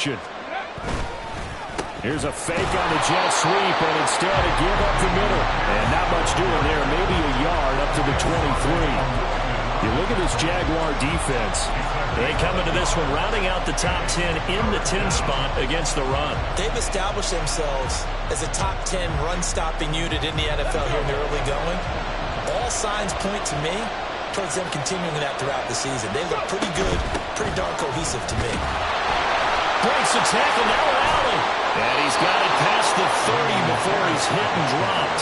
formation. Here's a fake on the jet sweep, and instead a give up the middle. And not much doing there, maybe a yard up to the 23. You look at this Jaguar defense. They come into this one rounding out the top 10 in the 10 spot against the run. They've established themselves as a top 10 run-stopping unit in the NFL here in the early going. All signs point to me towards them continuing that throughout the season. They look pretty good, pretty darn cohesive to me. Breaks the tackle, now rally. And he's got it past the 30 before he's hit and dropped.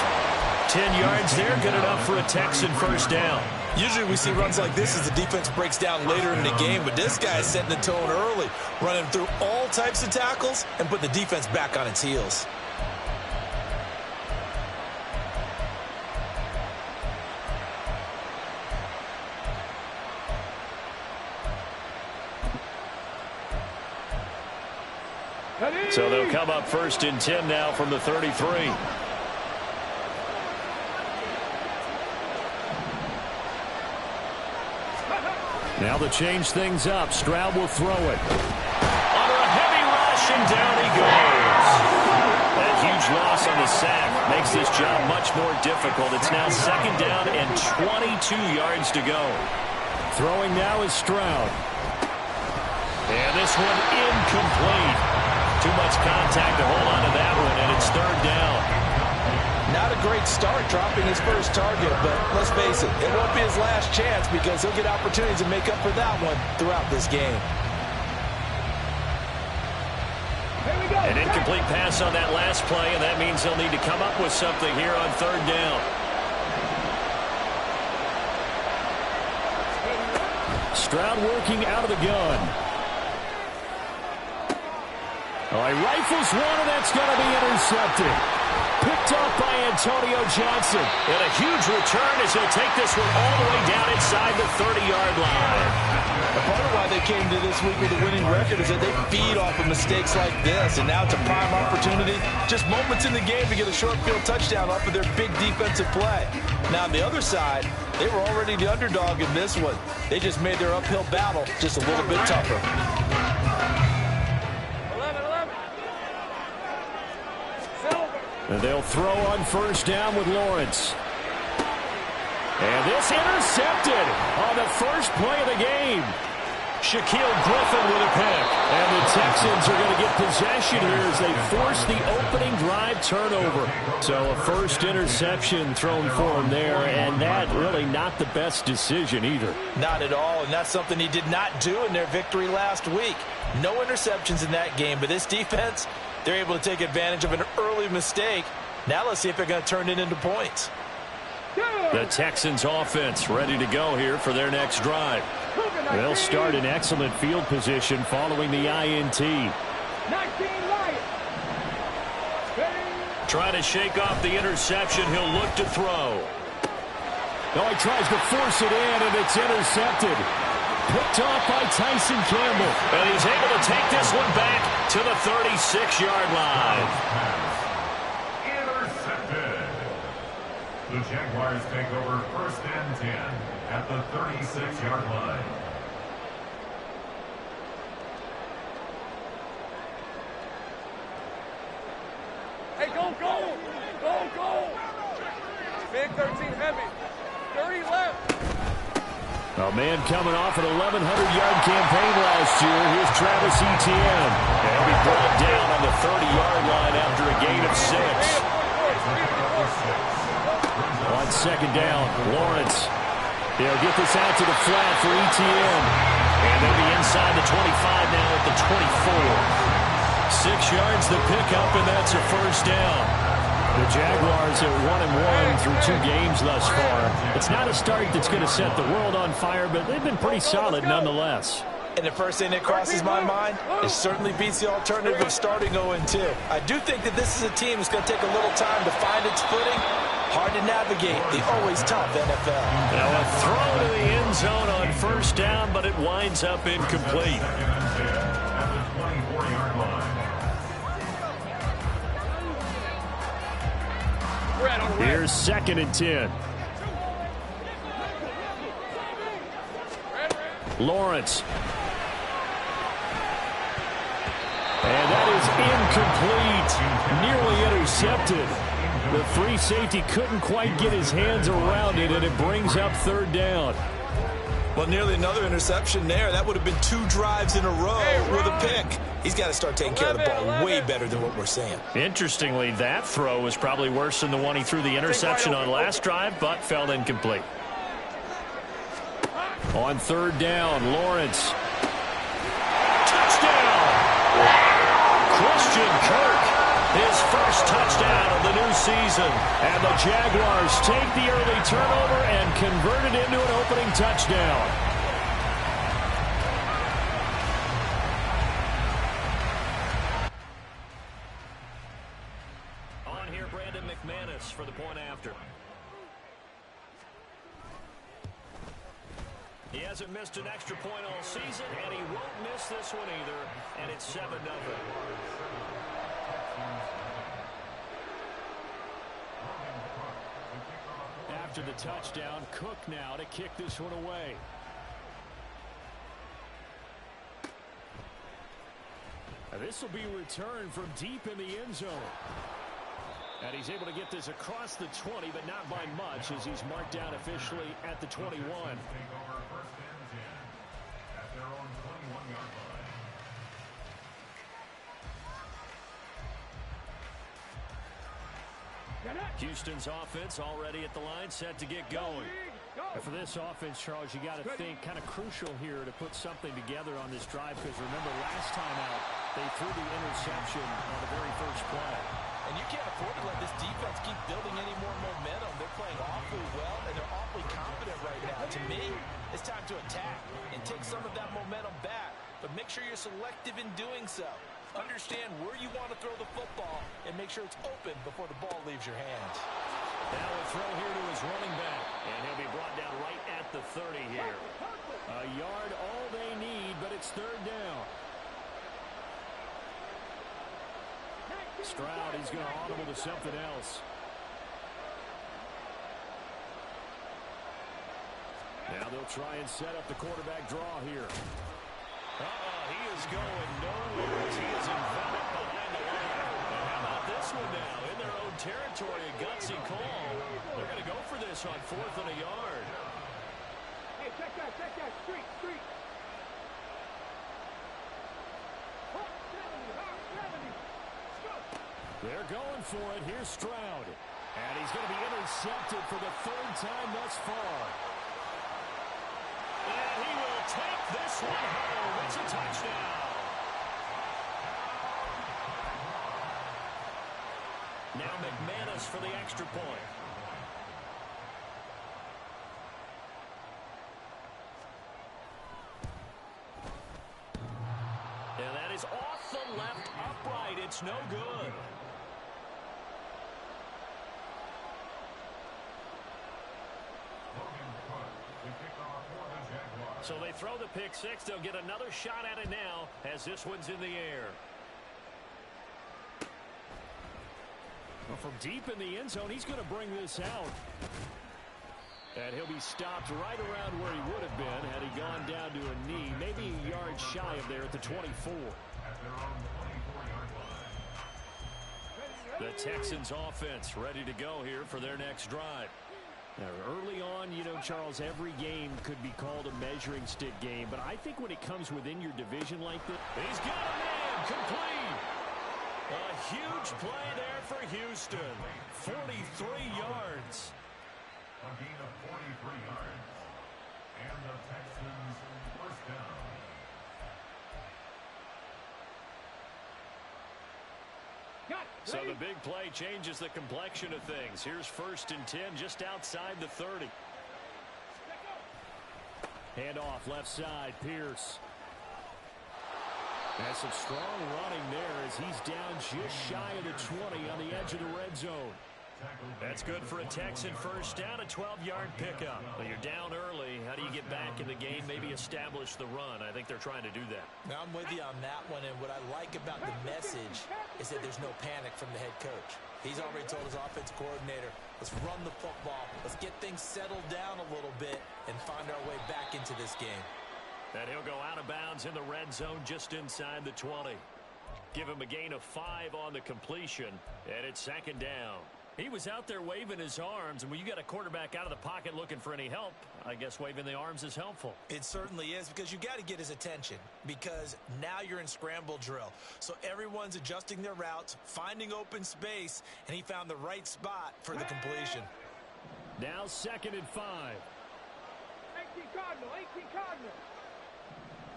10 yards there, good enough for a Texan first down. Usually we see runs like this as the defense breaks down later in the game, but this guy is setting the tone early, running through all types of tackles and put the defense back on its heels. So they'll come up first and 10 now from the 33. Now to change things up, Stroud will throw it. Under a heavy rush, and down he goes. That huge loss on the sack makes this job much more difficult. It's now second down and 22 yards to go. Throwing now is Stroud. And this one incomplete. Too much contact to hold on to that one, and it's third down. Not a great start dropping his first target, but let's face it, it won't be his last chance because he'll get opportunities to make up for that one throughout this game. An incomplete pass on that last play, and that means he'll need to come up with something here on third down. Stroud working out of the gun. Oh, he rifles one, and that's going to be intercepted. Picked up by Antonio Johnson. And a huge return as he'll take this one all the way down inside the 30-yard line. A part of why they came to this week with a winning record is that they feed off of mistakes like this, and now it's a prime opportunity. Just moments in the game to get a short field touchdown off of their big defensive play. Now, on the other side, they were already the underdog in this one. They just made their uphill battle just a little bit tougher. And they'll throw on first down with Lawrence. And this intercepted on the first play of the game. Shaquille Griffin with a pick. And the Texans are going to get possession here as they force the opening drive turnover. So a first interception thrown for him there, and that really not the best decision either. Not at all, and that's something he did not do in their victory last week. No interceptions in that game, but this defense, they're able to take advantage of an early mistake. Now let's see if they're going to turn it into points. The Texans offense ready to go here for their next drive. They'll start in excellent field position following the INT. Trying to shake off the interception. He'll look to throw. No, he tries to force it in, and it's intercepted. Picked off by Tyson Campbell. And he's able to take this one back to the 36-yard line. Intercepted. The Jaguars take over first and 10 at the 36-yard line. Hey, go, go! Go, go! Big 13 heavy. 30 left. A man coming off an 1,100-yard campaign last year. Here's Travis Etienne. And he'll be brought down on the 30-yard line after a gain of 6. On second down, Lawrence. He'll get this out to the flat for Etienne. And they'll be inside the 25 now at the 24. 6 yards the pickup, and that's a first down. The Jaguars are 1-1 through 2 games thus far. It's not a start that's going to set the world on fire, but they've been pretty solid nonetheless. And the first thing that crosses my mind is certainly beats the alternative of starting 0-2. I do think that this is a team that's going to take a little time to find its footing. Hard to navigate the always tough NFL. Now a throw to the end zone on first down, but it winds up incomplete. Here's second and 10. Lawrence. is incomplete. Nearly intercepted. The free safety couldn't quite get his hands around it, and it brings up third down. Well, nearly another interception there. That would have been 2 drives in a row with a pick. He's got to start taking care of the ball way better than what we're saying. Interestingly, that throw was probably worse than the one he threw the interception on last drive, but fell incomplete. On third down, Lawrence. Touchdown! Christian Kirk, his first touchdown of the new season. And the Jaguars take the early turnover and convert it into an opening touchdown. On here, Brandon McManus for the point after. He hasn't missed an extra point all season, and he won't miss this one either, and it's 7-0. After the touchdown, Cook now to kick this one away. This will be returned from deep in the end zone. And he's able to get this across the 20, but not by much, as he's marked down officially at the 21. Houston's offense already at the line, set to get going. And for this offense, Charles, you got to think kind of crucial here to put something together on this drive, because remember last time out, they threw the interception on the very first play. And you can't afford to let this defense keep building any more momentum. They're playing awfully well, and they're awfully confident right now. To me, it's time to attack and take some of that momentum back. But make sure you're selective in doing so. Understand where you want to throw the football and make sure it's open before the ball leaves your hands. Now a throw here to his running back. And he'll be brought down right at the 30 here. A yard all they need, but it's third down. Stroud, he's going to audible to something else. Now they'll try and set up the quarterback draw here. He is going nowhere as he is enveloped behind the line. And how about this one now? In their own territory, a gutsy call. They're going to go for this on 4th and a yard. Hey, check that, street. They're going for it. Here's Stroud. And he's going to be intercepted for the 3rd time thus far. And he will take this one home. It's a touchdown. Now McManus for the extra point. And that is off the left upright. It's no good. So they throw the pick six. They'll get another shot at it now as this one's in the air. Well, from deep in the end zone, he's going to bring this out. And he'll be stopped right around where he would have been had he gone down to a knee, maybe a yard shy of there at the 24. The Texans offense ready to go here for their next drive. Now, early on, you know, Charles, every game could be called a measuring stick game, but I think when it comes within your division like this, he's got a man complete. A huge play there for Houston. 43 yards. A gain of 43 yards. And the Texans first down. So the big play changes the complexion of things. Here's 1st and 10 just outside the 30. Hand off left side, Pierce. Has some strong running there as he's down just shy of the 20 on the edge of the red zone. That's good for a Texan first down, a 12-yard pickup. But you're down early. How do you get back in the game, maybe establish the run? I think they're trying to do that. Now, I'm with you on that one, and what I like about the message is that there's no panic from the head coach. He's already told his offensive coordinator, let's run the football, let's get things settled down a little bit and find our way back into this game. And he'll go out of bounds in the red zone just inside the 20. Give him a gain of 5 on the completion, and it's 2nd down. He was out there waving his arms, and when you got a quarterback out of the pocket looking for any help, I guess waving the arms is helpful. It certainly is, because you got to get his attention, because now you're in scramble drill. So everyone's adjusting their routes, finding open space, and he found the right spot for the completion. Now 2nd and 5. 18 Cardinal, 18 Cardinal.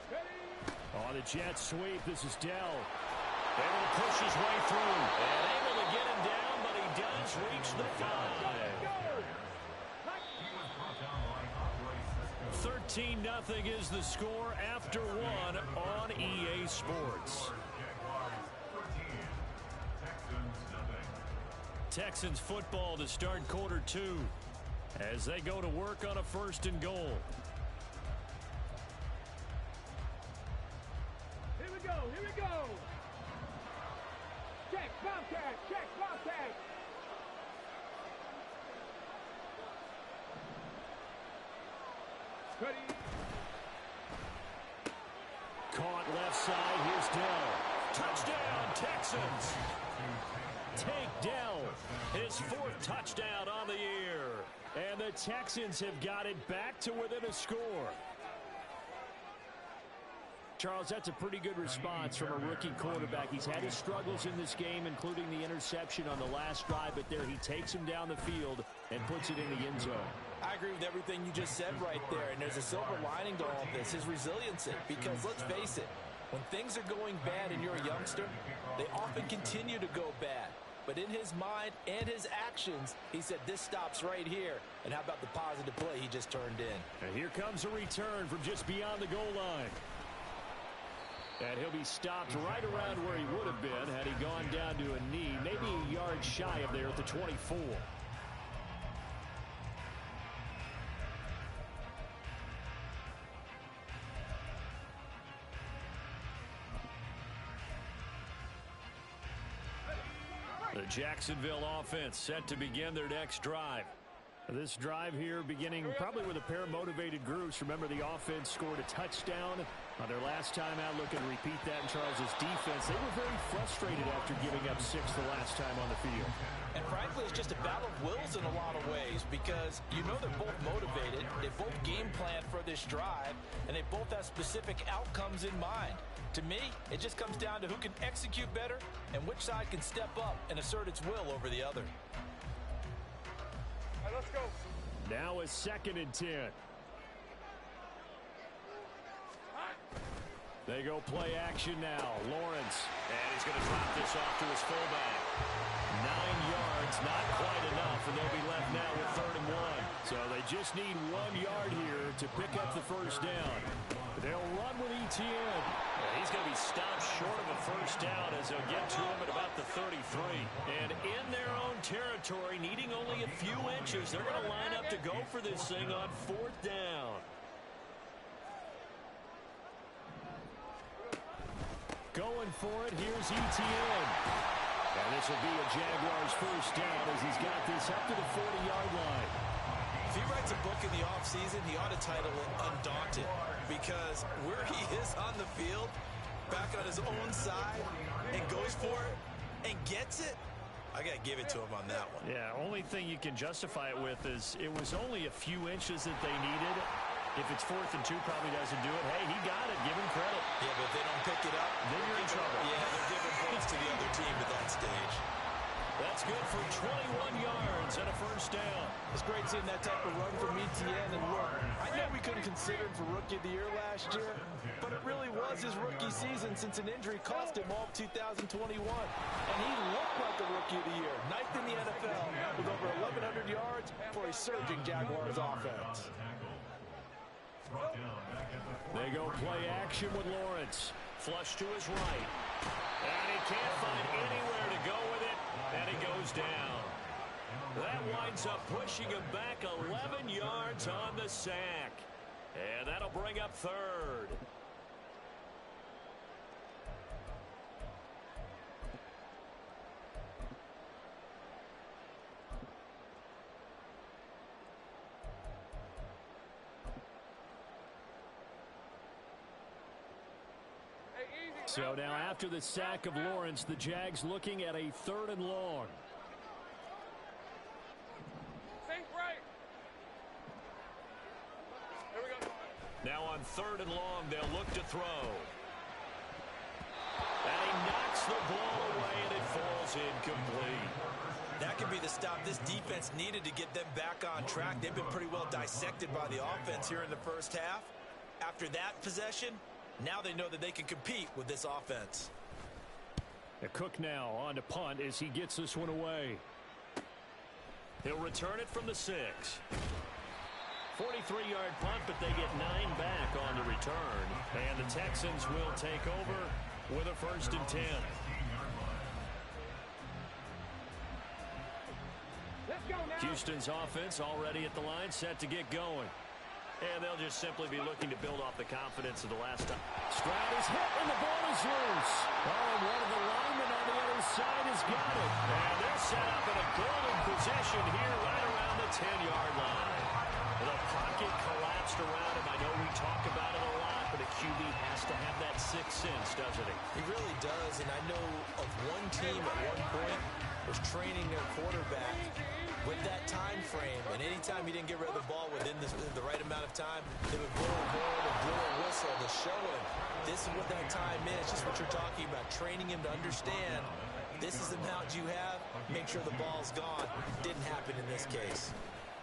Ready? On the jet sweep, this is Dell. Able to push his way through, and able to get him down, but he does reach the 5. 13-0 is the score after 1 on EA Sports. Texans football to start quarter 2 as they go to work on a 1st and goal. Here we go, here we go. Check, Bobcat, check, Bobcat. Ready? Caught left side. Here's Dell. Touchdown, Texans. Take Dell. His 4th touchdown on the year. And the Texans have got it back to within a score. Charles, that's a pretty good response from a rookie quarterback. He's had his struggles in this game, including the interception on the last drive, but there he takes him down the field and puts it in the end zone. I agree with everything you just said right there, and there's a silver lining to all of this, his resiliency, because let's face it, when things are going bad and you're a youngster, they often continue to go bad. But in his mind and his actions, he said, this stops right here. And how about the positive play he just turned in? And here comes a return from just beyond the goal line. And he'll be stopped right around where he would have been had he gone down to a knee, maybe a yard shy of there at the 24. The Jacksonville offense set to begin their next drive. This drive here beginning probably with a pair of motivated groups. Remember, the offense scored a touchdown on their last time out. Looking to repeat that in Charles' defense. They were very frustrated after giving up 6 the last time on the field. And frankly, it's just a battle of wills in a lot of ways, because you know they're both motivated. They both game planned for this drive, and they both have specific outcomes in mind. To me, it just comes down to who can execute better and which side can step up and assert its will over the other. All right, let's go. Now a 2nd and 10. They go play action now. Lawrence. And he's going to drop this off to his fullback. 9 yards, not quite enough, and they'll be left now with 3rd and 1. So they just need 1 yard here to pick up the 1st down. They'll run with ETN. He's going to be stopped short of a 1st down as they'll get to him at about the 33. And in their own territory, needing only a few inches, they're going to line up to go for this thing on 4th down. Going for it, here's ETN. And this will be a Jaguars 1st down as he's got this up to the 40-yard line. If he writes a book in the offseason, he ought to title it Undaunted, because where he is on the field, back on his own side, and goes for it and gets it, I got to give it to him on that one. Yeah, only thing you can justify it with is it was only a few inches that they needed. If it's 4th and 2, probably doesn't do it. Hey, he got it. Give him credit. Yeah, but if they don't pick it up, then you're in trouble. Yeah, they're giving points to the other team at that stage. That's good for 21 yards and a 1st down. It's great seeing that type of run from ETN. And look, I know we couldn't consider him for Rookie of the Year last year, but it really was his rookie season since an injury cost him all of 2021. And he looked like a Rookie of the Year, 9th in the NFL with over 1,100 yards for a surging Jaguars offense. They go play action with Lawrence. Flush to his right. And he can't find anywhere to go with it. And he goes down. That winds up pushing him back 11 yards on the sack. And that'll bring up 3rd. Hey, easy, So now after the sack of Lawrence, the Jags looking at a 3rd and long. Think right. Here we go. Now on 3rd and long, they'll look to throw. And he knocks the ball away, and it falls incomplete. That could be the stop this defense needed to get them back on track. They've been pretty well dissected by the offense here in the first half. After that possession, now they know that they can compete with this offense. Cook now on to punt as he gets this one away. He'll return it from the 6. 43-yard punt, but they get 9 back on the return. And the Texans will take over with a 1st and 10. Let's go now. Houston's offense already at the line, set to get going. And they'll just simply be looking to build off the confidence of the last time. Stroud is hit, and the ball is loose. Oh, and one of the linemen on the other side has got it. And they're set up in a golden position here right around the 10-yard line. The pocket collapsed around him. I know we talk about it a lot, but a QB has to have that sixth sense, doesn't he? He really does, and I know of one team at one point was training their quarterback with that time frame, and anytime he didn't get rid of the ball within the right amount of time, they would blow a horn and blow a whistle to show him this is what that time is, just what you're talking about, training him to understand this is the amount you have, make sure the ball's gone. Didn't happen in this case.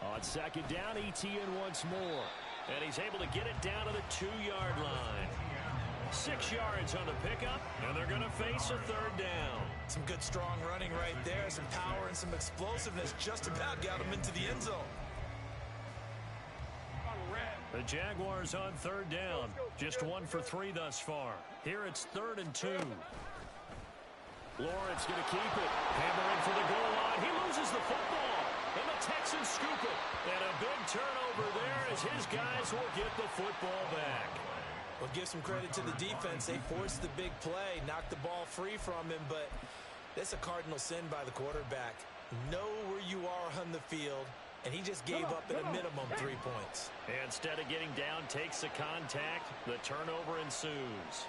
On 2nd down, ETN once more. And he's able to get it down to the 2-yard line. 6 yards on the pickup, and they're going to face a 3rd down. Some good strong running right there, some power and some explosiveness, just about got him into the end zone. The Jaguars on 3rd down. Just 1 for 3 thus far. Here it's 3rd and 2. Lawrence going to keep it. Hammering for the goal line. He loses the football. And the Texans scoop it. And a big turnover there as his guys will get the football back. Well, give some credit to the defense. They forced the big play, knocked the ball free from him, but that's a cardinal sin by the quarterback. Know where you are on the field, and he just gave up at a minimum 3 points. Instead of getting down, takes the contact. The turnover ensues.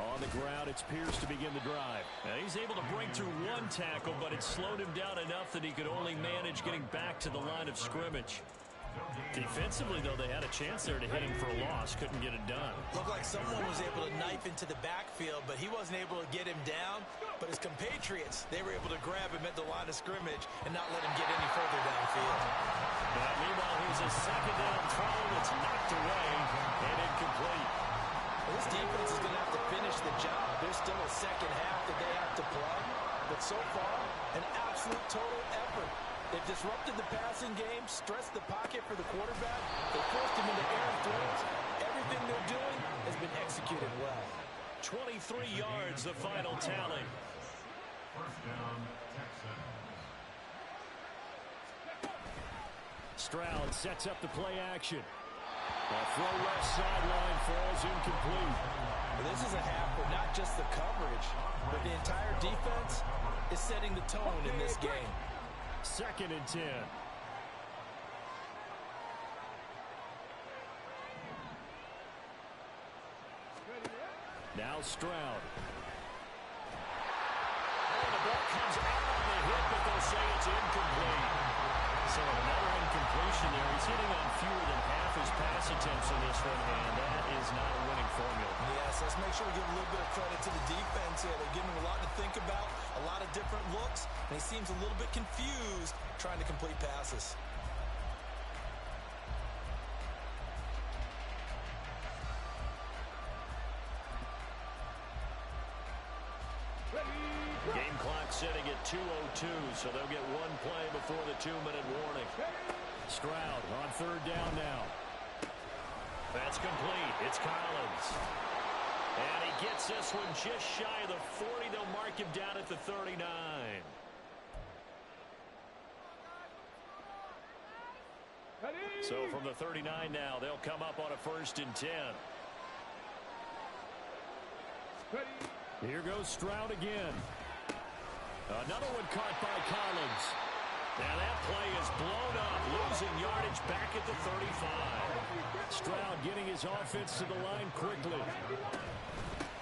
On the ground, it's Pierce to begin the drive. Now he's able to break through 1 tackle, but it slowed him down enough that he could only manage getting back to the line of scrimmage. Defensively, though, they had a chance there to hit him for a loss. Couldn't get it done. Looked like someone was able to knife into the backfield, but he wasn't able to get him down. But his compatriots, they were able to grab him at the line of scrimmage and not let him get any further downfield. Meanwhile, here's a 2nd down throw that's knocked away and incomplete. Well, this defense is going to have to finish the job. There's still a second half that they have to play. But so far, an absolute total effort. They've disrupted the passing game, stressed the pocket for the quarterback. They forced him into air throws. Everything they're doing has been executed well. 23 yards, the final tally. 1st down, Texans. Stroud sets up the play action. A throw left sideline falls incomplete. Well, this is a half where not just the coverage, but the entire defense is setting the tone in this game. 2nd and 10. Now Stroud. Oh, the ball comes out on the hit, but they'll say it's incomplete. So another incompletion there. He's hitting on fewer than half his pass attempts in this one, and that is not a winning formula. Yes, let's make sure we give a little bit of credit to the defense here. They're giving him a lot to think about, a lot of different looks, and he seems a little bit confused trying to complete passes. Game clock sitting at 2:02, so they'll get 1 play before the 2-minute warning. Stroud on 3rd down now. That's complete. It's Collins. And he gets this one just shy of the 40. They'll mark him down at the 39. So from the 39 now, they'll come up on a 1st and 10. Here goes Stroud again. Another one caught by Collins. Now that play is blown up, losing yardage back at the 35. Stroud getting his offense to the line quickly.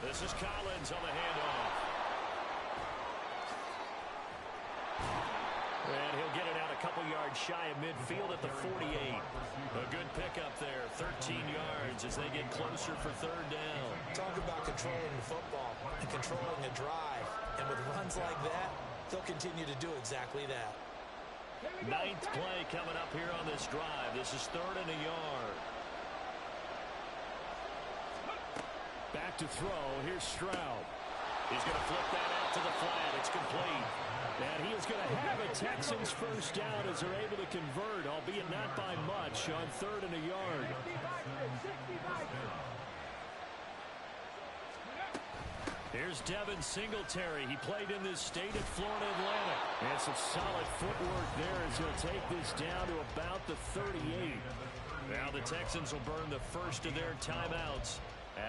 This is Collins on the handoff. And he'll get it out a couple yards shy of midfield at the 48. A good pickup there, 13 yards as they get closer for third down. Talk about controlling the football and controlling a drive. And with runs like that, they'll continue to do exactly that. Ninth play coming up here on this drive. This is 3rd and a yard. Back to throw. Here's Stroud. He's going to flip that out to the flat. It's complete. And he is going to have a Texans first down as they're able to convert, albeit not by much, on 3rd and a yard. Here's Devin Singletary. He played in this state at Florida Atlantic. And some solid footwork there as he'll take this down to about the 38. Now the Texans will burn the first of their timeouts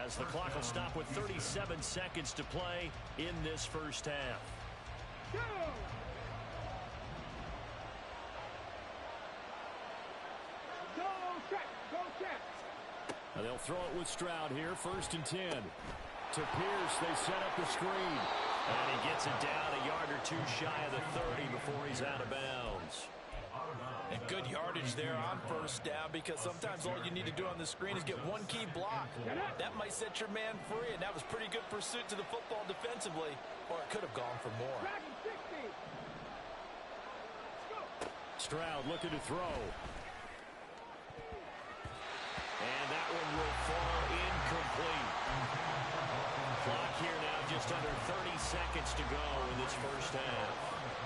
as the clock will stop with 37 seconds to play in this first half. Now they'll throw it with Stroud here, 1st and 10. To Pierce, they set up the screen. And he gets it down a yard or two shy of the 30 before he's out of bounds. And good yardage there on first down, because sometimes all you need to do on the screen is get one key block. That might set your man free, and that was pretty good pursuit to the football defensively, or it could have gone for more. Stroud looking to throw. And that one will fall incomplete. Clock here now, just under 30 seconds to go in this first half.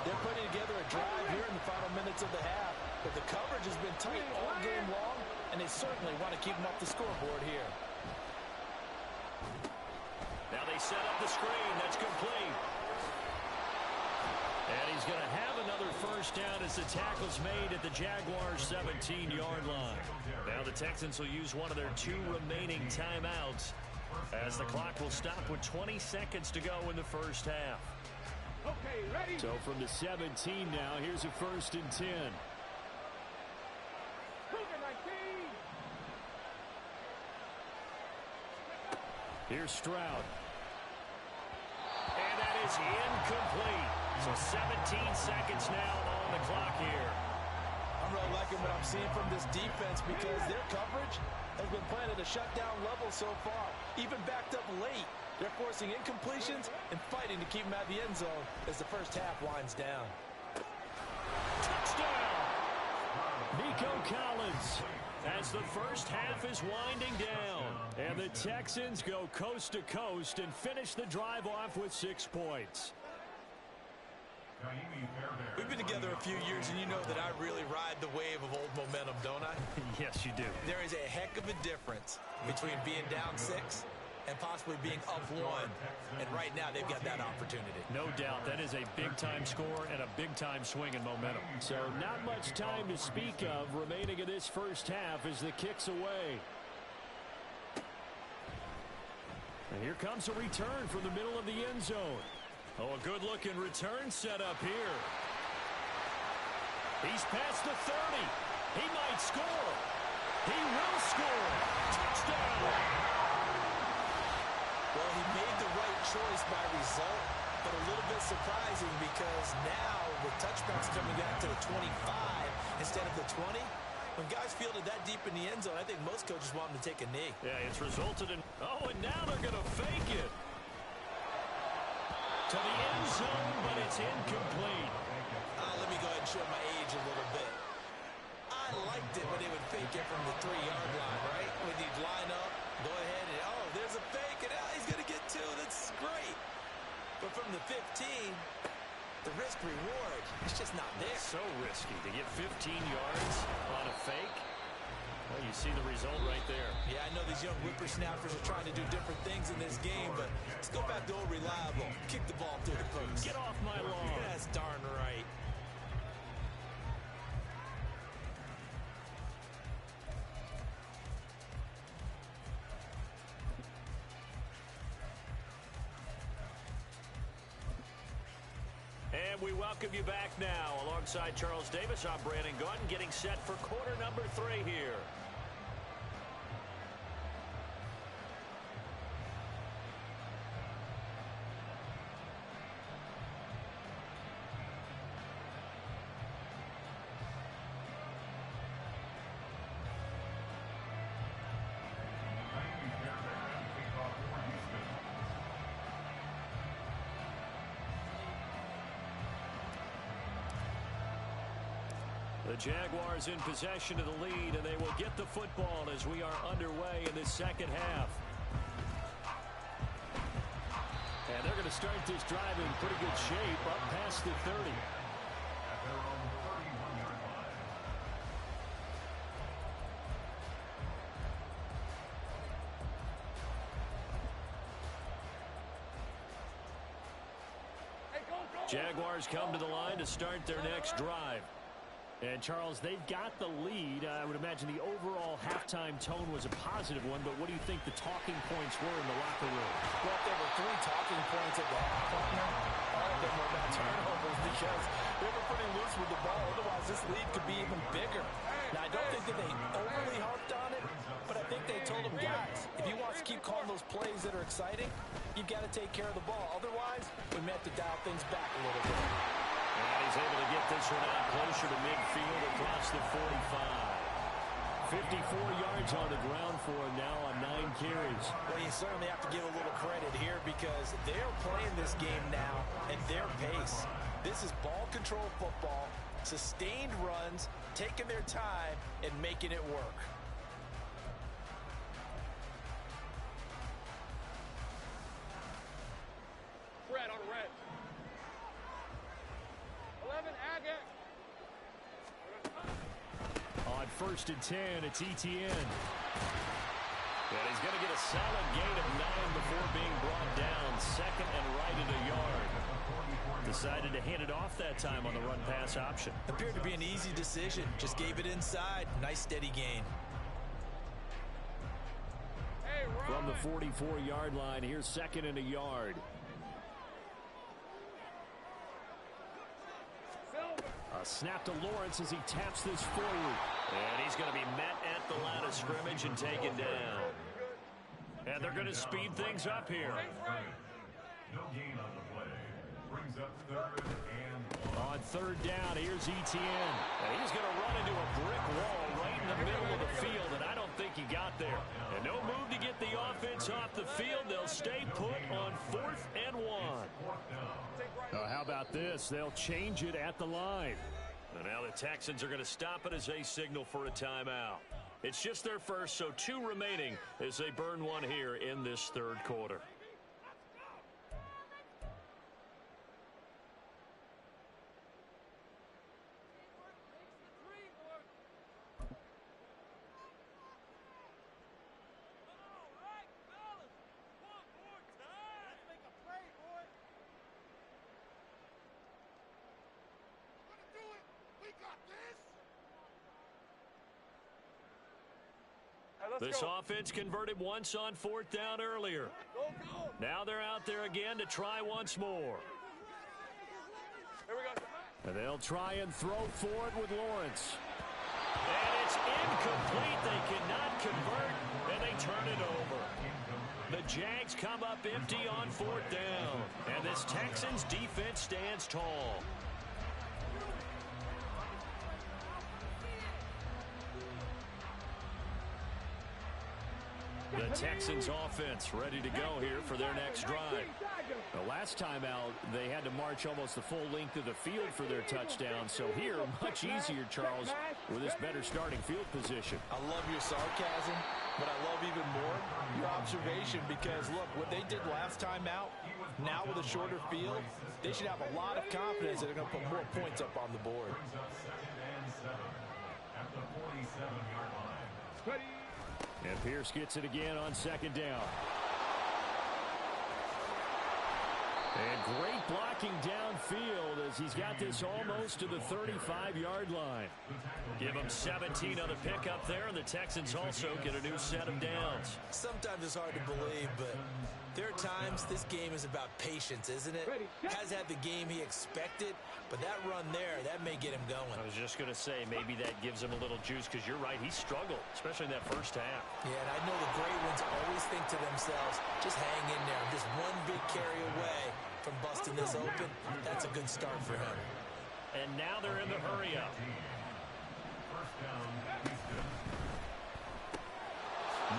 They're putting together a drive here in the final minutes of the half, but the coverage has been tight all game long, and they certainly want to keep them off the scoreboard here. Now they set up the screen. That's complete. And he's going to have another first down as the tackle's made at the Jaguars' 17-yard line. Now the Texans will use one of their 2 remaining timeouts as the clock will stop with 20 seconds to go in the first half. Okay, ready? So from the 17 now, here's a 1st and 10. Here's Stroud. And that is incomplete. So 17 seconds now on the clock here. I'm really liking what I'm seeing from this defense, because their coverage has been playing at a shutdown level so far. Even backed up late, they're forcing incompletions and fighting to keep them out of the end zone as the first half winds down. Touchdown! Nico Collins as the first half is winding down. And the Texans go coast to coast and finish the drive off with 6 points. We've been together a few years, and you know that I really ride the wave of old momentum, don't I? Yes, you do. There is a heck of a difference between being down 6 and possibly being up 1. And right now, they've got that opportunity. No doubt. That is a big-time score and a big-time swing in momentum. So not much time to speak of remaining in this first half as the kick's away. And here comes a return from the middle of the end zone. Oh, a good-looking return set up here. He's past the 30. He might score. He will score. Touchdown. Well, he made the right choice by result, but a little bit surprising, because now with touchdowns coming back to the 25 instead of the 20, when guys fielded that deep in the end zone, I think most coaches want them to take a knee. Yeah, it's resulted in... Oh, and now they're going to fake it. To the end zone, but it's incomplete. Let me go ahead and show my age a little bit. I liked it when they would fake it from the 3-yard line, right? When you'd line up, go ahead and, oh, there's a fake, and he's going to get 2. That's great. But from the 15, the risk-reward, it's just not there. So risky to get 15 yards on a fake. Well, you see the result right there. Yeah, I know these young whippersnappers are trying to do different things in this game, but let's go back to old reliable. Kick the ball through the post. Get off my lawn. That's darn right. And we welcome you back now. Alongside Charles Davis, I'm Brandon Gaudin, getting set for quarter number 3 here. The Jaguars in possession of the lead, and they will get the football as we are underway in this second half. And they're going to start this drive in pretty good shape, up past the 30. At their own 31-yard line. Jaguars come to the line to start their next drive. And, Charles, they've got the lead. I would imagine the overall halftime tone was a positive one, but what do you think the talking points were in the locker room? Well, if there were 3 talking points at the half, partner, all of them were about turnovers because they were pretty loose with the ball. Otherwise, this lead could be even bigger. Now, I don't think that they overly harped on it, but I think they told them, guys, if you want to keep calling those plays that are exciting, you've got to take care of the ball. Otherwise, we may have to dial things back a little bit. And he's able to get this one out closer to midfield across the 45. 54 yards on the ground for him now on 9 carries. Well, you certainly have to give a little credit here because they're playing this game now at their pace. This is ball control football, sustained runs, taking their time, and making it work. Red on red. 11, Agate. On 1st and 10, it's Etienne. And he's going to get a solid gain of 9 before being brought down. Second and right at a yard. Decided to hand it off that time on the run-pass option. Appeared to be an easy decision. Just gave it inside. Nice steady gain. Hey, From the 44-yard line, here's 2nd and a yard. A snap to Lawrence as he taps this forward. And he's going to be met at the line of scrimmage and taken down. And they're going to speed things up here. No gain on the play. Brings up 3rd and 1. On 3rd down, here's Etienne. And he's going to run into a brick wall right in the middle of the field, and I don't think he got there. And no move to get the offense off the field. They'll stay put on 4th and 1. How about this? They'll change it at the line. And now the Texans are going to stop it as they signal for a timeout. It's just their first, so 2 remaining as they burn one here in this 3rd quarter. This offense converted once on 4th down earlier. Now they're out there again to try once more. Here we go. And they'll try and throw for it with Lawrence. And it's incomplete. They cannot convert, and they turn it over. The Jags come up empty on 4th down. And this Texans defense stands tall. The Texans offense ready to go here for their next drive. The last time out, they had to march almost the full length of the field for their touchdown. So here, much easier, Charles, with this better starting field position. I love your sarcasm, but I love even more your observation because, look, what they did last time out, now with a shorter field, they should have a lot of confidence that they're going to put more points up on the board. Brings up 2nd and 7 at the 47-yard line. Ready. And Pierce gets it again on 2nd down. And great blocking downfield as he's got this almost to the 35-yard line. Give him 17 on the pickup there, and the Texans also get a new set of downs. Sometimes it's hard to believe, but there are times this game is about patience, isn't it? Has had the game he expected, but that run there, that may get him going. I was just going to say, maybe that gives him a little juice, because you're right, he struggled, especially in that first half. Yeah, and I know the great ones always think to themselves, just hang in there. I'm just one big carry away from busting this open. That's a good start for him. And now they're in the hurry-up. First down, Houston.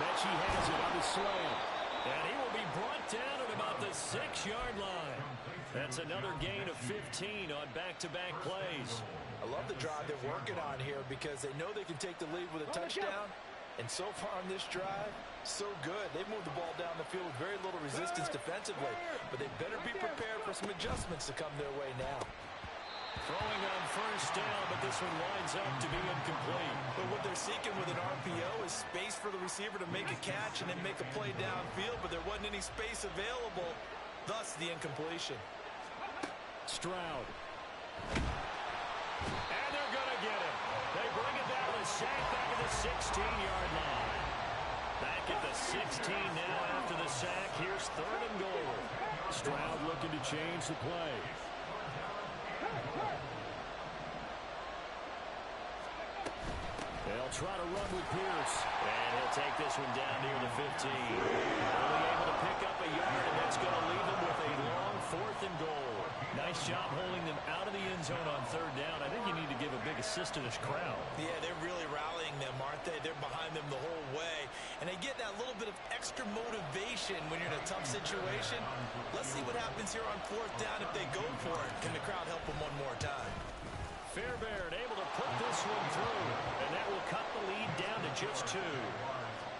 Mechie has it on the slant. And he will be brought down at about the 6-yard line. That's another gain of 15 on back-to-back plays. I love the drive they're working on here because they know they can take the lead with a touchdown. And so far on this drive, so good. They've moved the ball down the field with very little resistance defensively. But they better be prepared for some adjustments to come their way now. Throwing on first down, but this one winds up to be incomplete. But what they're seeking with an RPO is space for the receiver to make a catch and then make a play downfield, but there wasn't any space available, thus the incompletion. Stroud. And they're going to get him. They bring it down to sack back at the 16-yard line. Back at the 16 now after the sack. Here's 3rd and goal. Stroud looking to change the play. They'll try to run with Pierce. And he'll take this one down near the 15. Only able to pick up a yard, and that's going to leave them with a long 4th and goal. Nice job holding them out of the end zone on 3rd down. I think you need to give a big assist to this crowd. Yeah, they're really rallying them, aren't they? They're behind them the whole way. And they get that little bit of extra motivation when you're in a tough situation. Let's see what happens here on 4th down if they go for it. Can the crowd help them one more time? Fairbairn able to put this one through, and that will cut the lead down to just 2.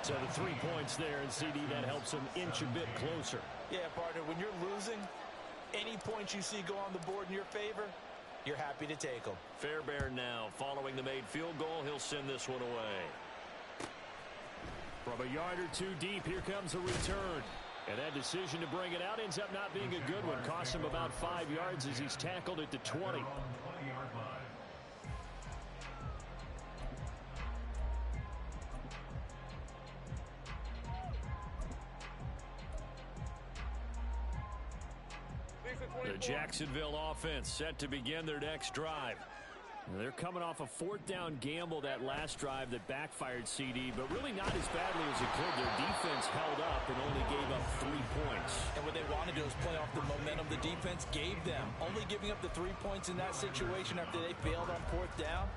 So the 3 points there, and CD, that helps them inch a bit closer. Yeah, partner, when you're losing, any points you see go on the board in your favor, you're happy to take them. Fairbairn now, following the made field goal, he'll send this one away. From a yard or 2 deep, here comes a return. And that decision to bring it out ends up not being a good one. Costs him about 5 yards as he's tackled at the 20. 20-yard line. The Jacksonville offense set to begin their next drive. They're coming off a 4th down gamble that last drive that backfired CD, but really not as badly as it could. Their defense held up and only gave up 3 points. And what they wanted to do is play off the momentum the defense gave them. Only giving up the 3 points in that situation after they failed on 4th down.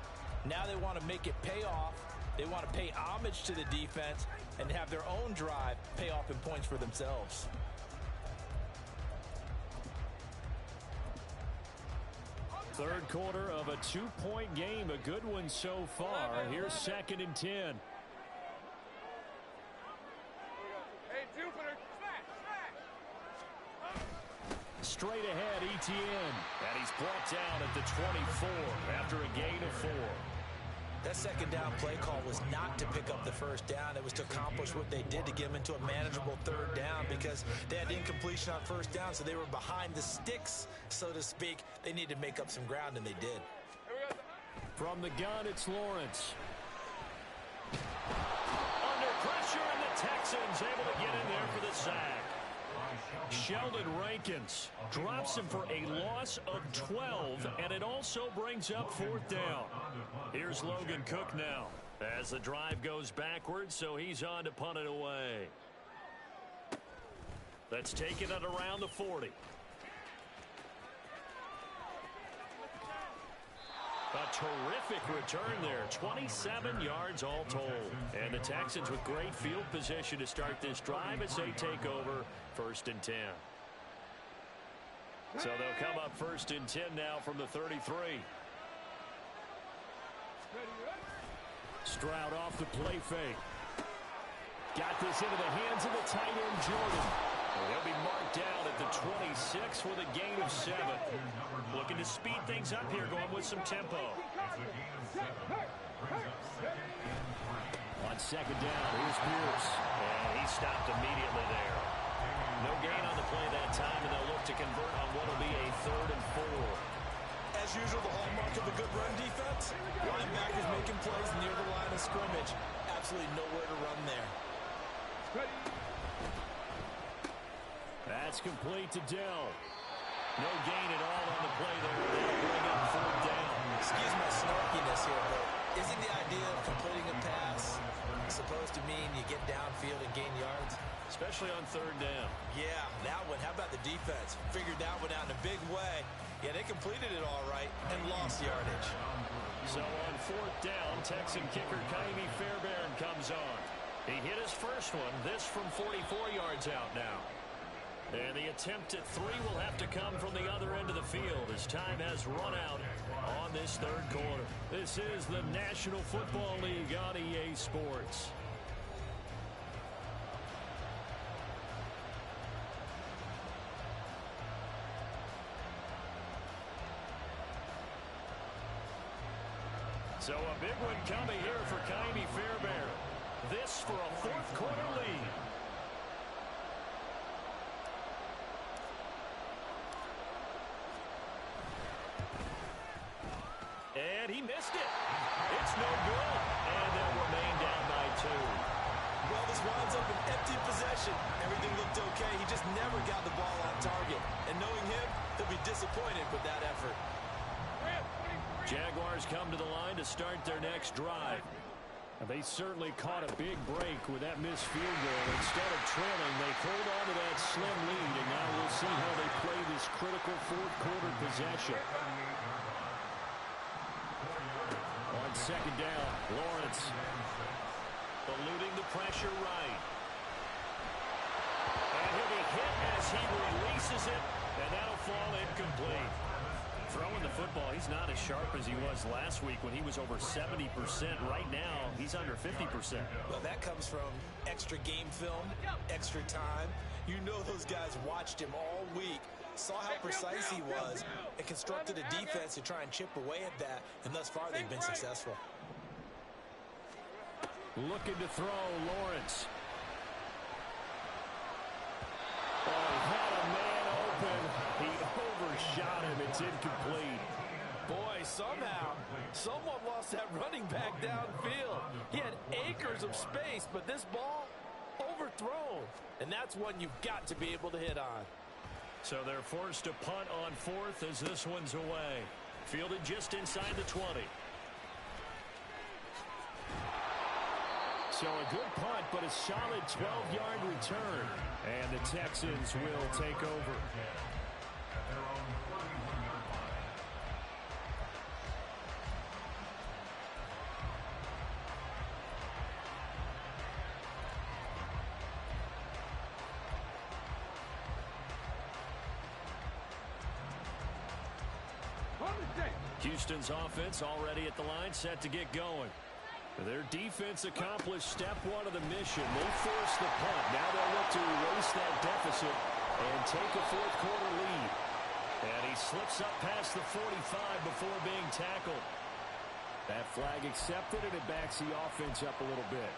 Now they want to make it pay off. They want to pay homage to the defense and have their own drive pay off in points for themselves. Third quarter of a 2-point game. A good one so far. Here's 2nd and 10. Hey, Jupiter, smack. Straight ahead, Etienne. And he's brought down at the 24 after a gain of 4. That 2nd down play call was not to pick up the 1st down. It was to accomplish what they did to get them into a manageable 3rd down because they had incompletion on 1st down, so they were behind the sticks, so to speak. They needed to make up some ground, and they did. From the gun, it's Lawrence. Under pressure, and the Texans able to get in there for the sack. Sheldon Rankins drops him for a loss of 12, and it also brings up 4th down. Here's Logan Cook now as the drive goes backwards, so he's on to punt it away. Let's take it at around the 40. A terrific return there. 27 yards all told. And the Texans with great field position to start this drive as they take over 1st and 10. So they'll come up 1st and 10 now from the 33. Stroud off the play fake. Got this into the hands of the tight end, Jordan. He'll be marked down at the 26 with a gain of 7. Looking to speed things up here, going with some tempo. On 2nd down, here's Pierce. And he stopped immediately there. No gain on the play that time, and they'll look to convert on what will be a 3rd and 4. As usual, the hallmark of a good run defense, linebackers making plays near the line of scrimmage. Absolutely nowhere to run there. That's complete to Dell. No gain at all on the play there. They'll bring up 4th down. Excuse my snarkiness here, but isn't the idea of completing a pass supposed to mean you get downfield and gain yards? Especially on 3rd down. Yeah, that one. How about the defense? Figured that one out in a big way. Yeah, they completed it all right and lost yardage. So on 4th down, Texan kicker Ka'imi Fairbairn comes on. He hit his first one, this from 44 yards out now. And the attempt at 3 will have to come from the other end of the field as time has run out on this 3rd quarter. This is the National Football League on EA Sports. So a big one coming here for Ka'imi Fairbairn. This for a 4th quarter lead. And he missed it. It's no good. And they'll remain down by 2. Well, this winds up an empty possession. Everything looked okay. He just never got the ball on target. And knowing him, he'll be disappointed with that effort. Jaguars come to the line to start their next drive. They certainly caught a big break with that missed field goal. Instead of trailing, they hold on to that slim lead, and now we'll see how they play this critical 4th quarter possession. On 2nd down, Lawrence eluding the pressure right. And he'll be hit as he releases it, and that'll fall incomplete. Throwing the football, he's not as sharp as he was last week when he was over 70%. Right now, he's under 50%. Well, that comes from extra game film, extra time. You know those guys watched him all week, saw how precise he was, and constructed a defense to try and chip away at that, and thus far they've been successful. Looking to throw, Lawrence. Oh, he had a man open. He overshot him. It's incomplete. Boy, somehow, someone lost that running back downfield. He had acres of space, but this ball, overthrown. And that's one you've got to be able to hit on. So they're forced to punt on 4th as this one's away. Fielded just inside the 20. So a good punt, but a solid 12-yard return. And the Texans will take over. Houston's offense already at the line, set to get going. Their defense accomplished step 1 of the mission. They forced the punt. Now they'll look to erase that deficit and take a 4th quarter lead. And he slips up past the 45 before being tackled. That flag accepted, and it backs the offense up a little bit.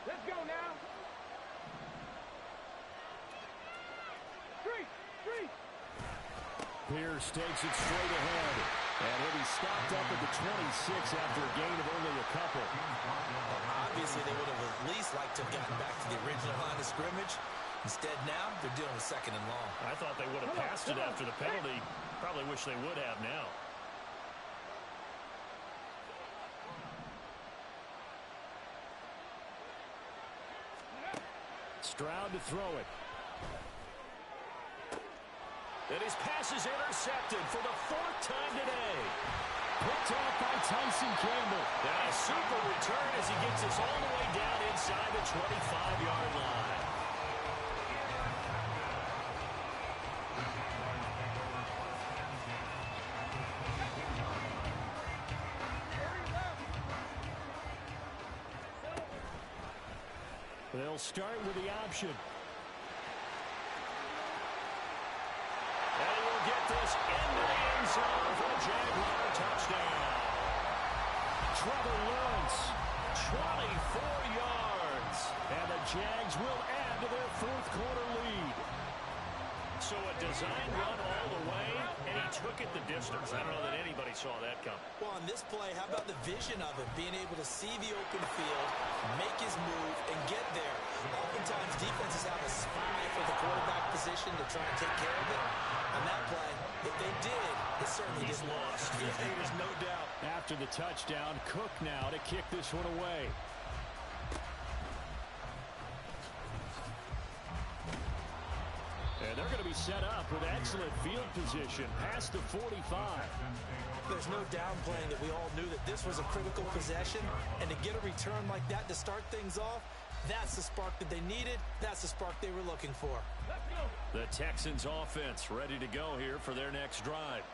Let's go now. Street. Pierce takes it straight ahead. And he'll be stopped up at the 26 after a gain of only a couple. Obviously, they would have at least liked to have gotten back to the original line of scrimmage. Instead, now they're dealing with 2nd and long. I thought they would have passed it after the penalty. Probably wish they would have now. Stroud to throw it. And his pass is intercepted for the 4th time today. Picked off by Tyson Campbell. And a super return as he gets us all the way down inside the 25-yard line. They'll start with the option. And he will get this into the end zone for a Jaguar touchdown. Trevor Lawrence, 24 yards. and the Jags will add to their fourth quarter lead. So a design run all the way, and he took it the distance. I don't know that anybody saw that come. Well, on this play, how about the vision of him, being able to see the open field, make his move, and get there. Oftentimes, defenses have a spy for the quarterback position to try and take care of it. On that play, if they did, it certainly He's didn't work. lost. There's no doubt. After the touchdown, Cook now to kick this one away. And they're going to be set up with excellent field position past the 45. There's no downplaying that we all knew that this was a critical possession, and to get a return like that to start things off, that's the spark that they needed. That's the spark they were looking for. The Texans offense ready to go here for their next drive.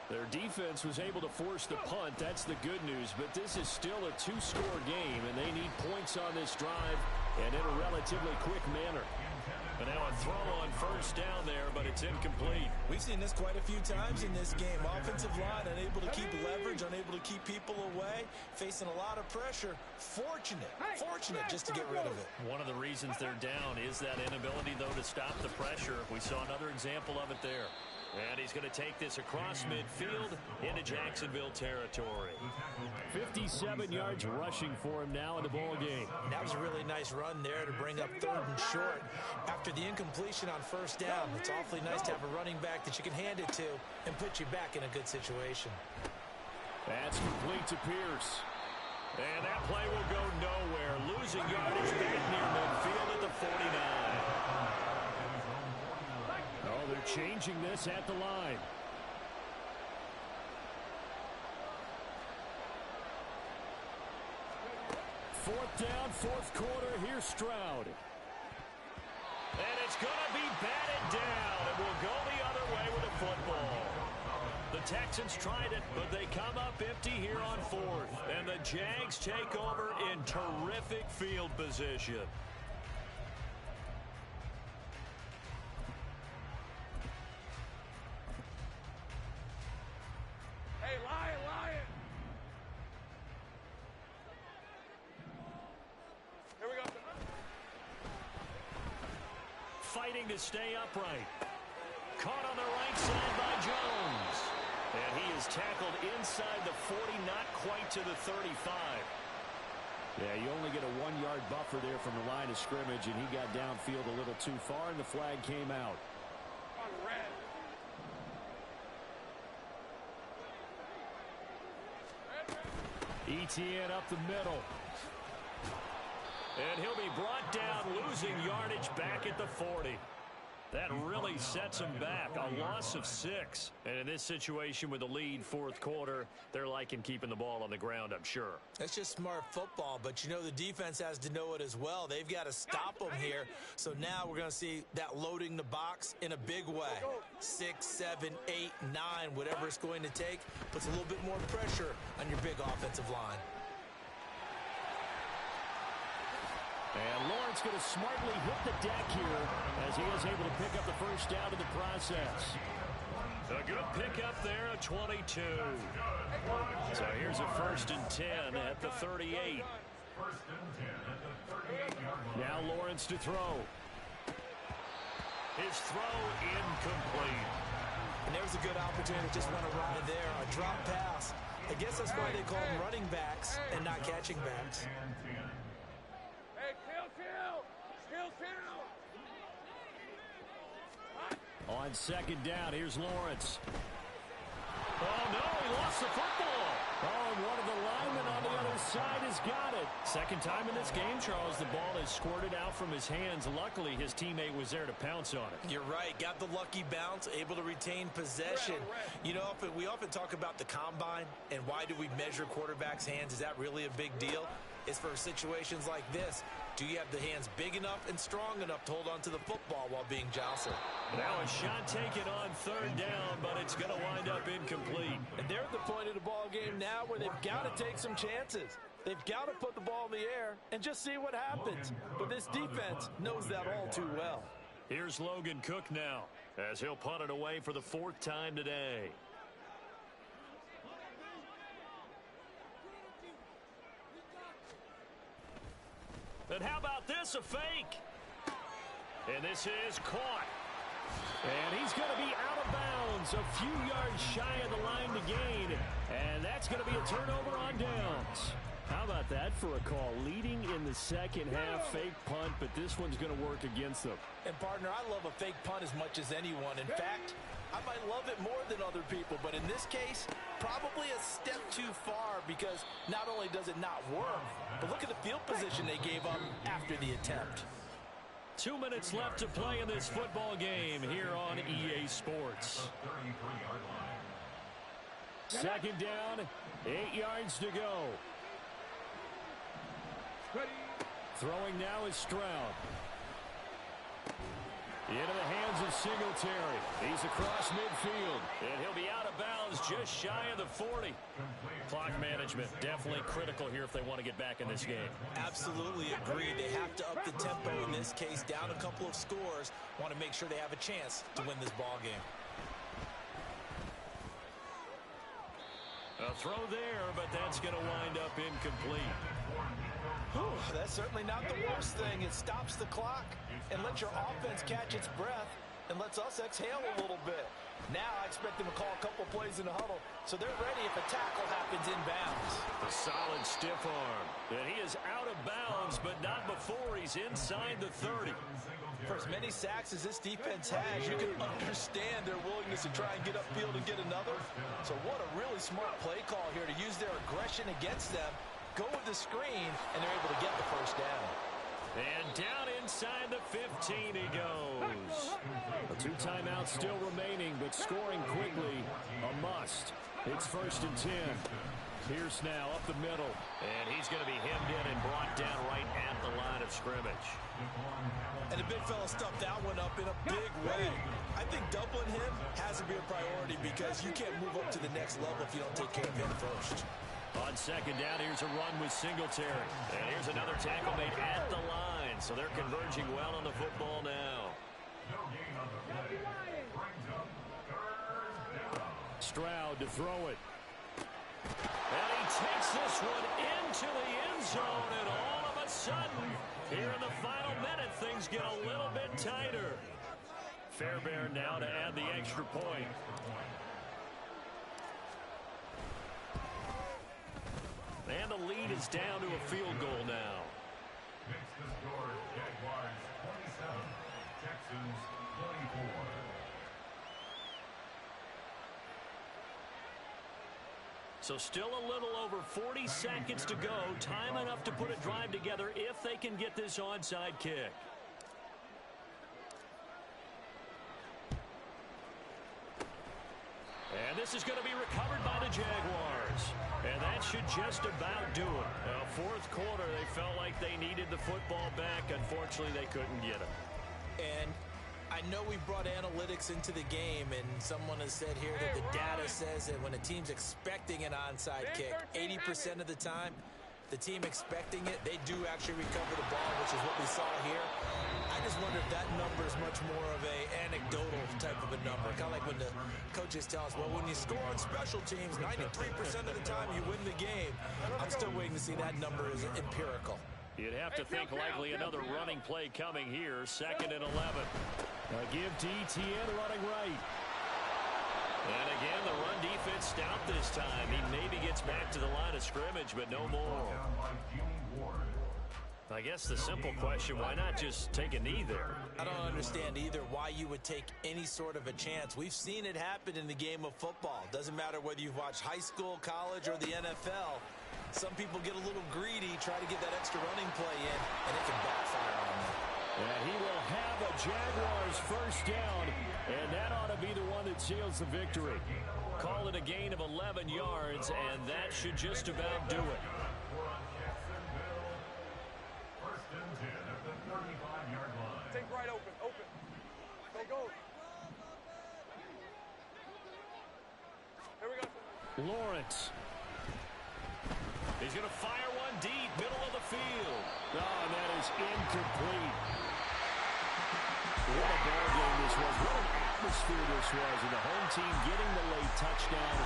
Their defense was able to force the punt. That's the good news. But this is still a two-score game, and they need points on this drive and in a relatively quick manner. And now a throw on first down there, but it's incomplete. We've seen this quite a few times in this game. Offensive line unable to keep leverage, unable to keep people away, facing a lot of pressure. Fortunate just to get rid of it. One of the reasons they're down is that inability, though, to stop the pressure. We saw another example of it there. And he's going to take this across midfield into Jacksonville territory. 57 yards rushing for him now in the ball game. That was a really nice run there to bring up 3rd and short. After the incompletion on first down, it's awfully nice to have a running back that you can hand it to and put you back in a good situation. That's complete to Pierce. And that play will go nowhere. Losing yardage back near midfield at the 49. Oh, they're changing this at the line. Fourth down, fourth quarter. Here's Stroud. And it's going to be batted down. It will go the other way with the football. The Texans tried it, but they come up empty here on 4th. And the Jags take over in terrific field position. Hey, Lion! Here we go. Fighting to stay upright. Caught on the right side by Jones. And he is tackled inside the 40, not quite to the 35. Yeah, you only get a 1-yard buffer there from the line of scrimmage, and he got downfield a little too far, and the flag came out. On red. ETN up the middle. And he'll be brought down, losing yardage back at the 40. That really sets him back. A loss of 6. And in this situation with the lead 4th quarter, they're liking keeping the ball on the ground, I'm sure. That's just smart football, but you know the defense has to know it as well. They've got to stop them here. So now we're going to see that loading the box in a big way. 6, 7, 8, 9, whatever it's going to take, puts a little bit more pressure on your big offensive line. And Lawrence going to smartly hit the deck here as he is able to pick up the first down in the process. A good pickup there, a 22. So here's a 1st and 10 at the 38. 1st and 10 at the 38-yard line. Now Lawrence to throw. His throw incomplete. And there's a good opportunity to just run a ride there, a drop pass. I guess that's why they call them running backs and not catching backs. Hey, kill. On 2nd down, here's Lawrence. Oh, no, he lost the football. Oh, and one of the linemen on the other side has got it. Second time in this game, Charles, the ball has squirted out from his hands. Luckily, his teammate was there to pounce on it. You're right. Got the lucky bounce, able to retain possession. You know, we often talk about the combine and why do we measure quarterbacks' hands. Is that really a big deal? It's for situations like this. Do you have the hands big enough and strong enough to hold on to the football while being jostled? Now a shot taken on 3rd down, but it's going to wind up incomplete. And they're at the point of the ball game now where they've got to take some chances. They've got to put the ball in the air and just see what happens. But this defense knows that all too well. Here's Logan Cook now, as he'll punt it away for the 4th time today. And how about this, a fake? And this is caught. And he's going to be out of bounds, a few yards shy of the line to gain. And that's going to be a turnover on downs. How about that for a call? Leading in the second half, fake punt, but this one's going to work against them. And, partner, I love a fake punt as much as anyone. In fact, I might love it more than other people, but in this case, probably a step too far because not only does it not work, but look at the field position they gave up after the attempt. 2 minutes left to play in this football game here on EA Sports. Second down, 8 yards to go. Throwing now is Stroud. Into the hands of Singletary. He's across midfield. And he'll be out of bounds just shy of the 40. Clock management definitely critical here if they want to get back in this game. Absolutely agree. They have to up the tempo in this case. Down a couple of scores. Want to make sure they have a chance to win this ball game. A throw there, but that's going to wind up incomplete. Whew, that's certainly not the worst thing. It stops the clock and lets your offense catch its breath and lets us exhale a little bit. Now I expect them to call a couple plays in the huddle so they're ready if a tackle happens inbounds. A solid stiff arm. And he is out of bounds, but not before he's inside the 30. For as many sacks as this defense has, you can understand their willingness to try and get upfield and get another. So what a really smart play call here to use their aggression against them, go with the screen, and they're able to get the first down. And down inside the 15 he goes. A 2 timeouts still remaining, but scoring quickly, a must. It's 1st and 10. Pierce now up the middle. And he's going to be hemmed in and brought down right at the line of scrimmage. And the big fella stuffed that one up in a big way. I think doubling him has to be a priority because you can't move up to the next level if you don't take care of him first. On second down, here's a run with Singletary. And here's another tackle made at the line. So they're converging well on the football now. Stroud to throw it. And he takes this one into the end zone. And all of a sudden, here in the final minute, things get a little bit tighter. Fairbairn now to add the extra point. And the lead is down to a field goal now. Makes the score Jaguars 27, Texans 24. So still a little over 40 seconds to go. Time enough to put a drive together if they can get this onside kick. And this is going to be recovered by the Jaguars. And that should just about do it. Now, 4th quarter, they felt like they needed the football back. Unfortunately, they couldn't get it. And I know we brought analytics into the game, and someone has said here that the data says that when a team's expecting an onside kick, 80% of the time, the team expecting it, they do actually recover the ball, which is what we saw here. I just wonder if that number is much more of a anecdotal type of a number. Kind of like when the coaches tell us, well, when you score on special teams, 93% of the time you win the game. I'm still waiting to see that number is empirical. You'd have to think likely another running play coming here, 2nd and 11. Give to Etienne running right. And again, the run defense stout this time. He maybe gets back to the line of scrimmage, but no more. I guess the simple question, why not just take a knee there? I don't understand either why you would take any sort of a chance. We've seen it happen in the game of football. Doesn't matter whether you've watched high school, college, or the NFL. Some people get a little greedy, try to get that extra running play in, and it can backfire on them. And he will have a Jaguars first down, and that ought to be the one that seals the victory. Call it a gain of 11 yards, and that should just about do it. First and 10 at the 35-yard line. Take right open. Go. Here we go. Lawrence. He's going to fire one deep, middle of the field. Oh, and that is incomplete. What a ball game this was. What an atmosphere this was. And the home team getting the late touchdown,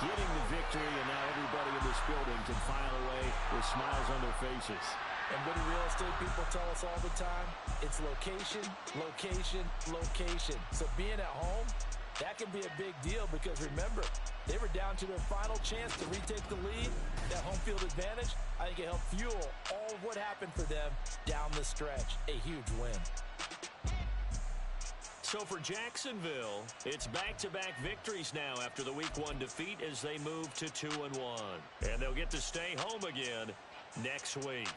getting the victory, and now everybody in this building can file away with smiles on their faces. And what do real estate people tell us all the time? It's location, location, location. So being at home, that can be a big deal because, remember, they were down to their final chance to retake the lead. That home field advantage, I think it helped fuel all of what happened for them down the stretch. A huge win. So for Jacksonville, it's back-to-back victories now after the Week 1 defeat as they move to 2-1. And they'll get to stay home again next week.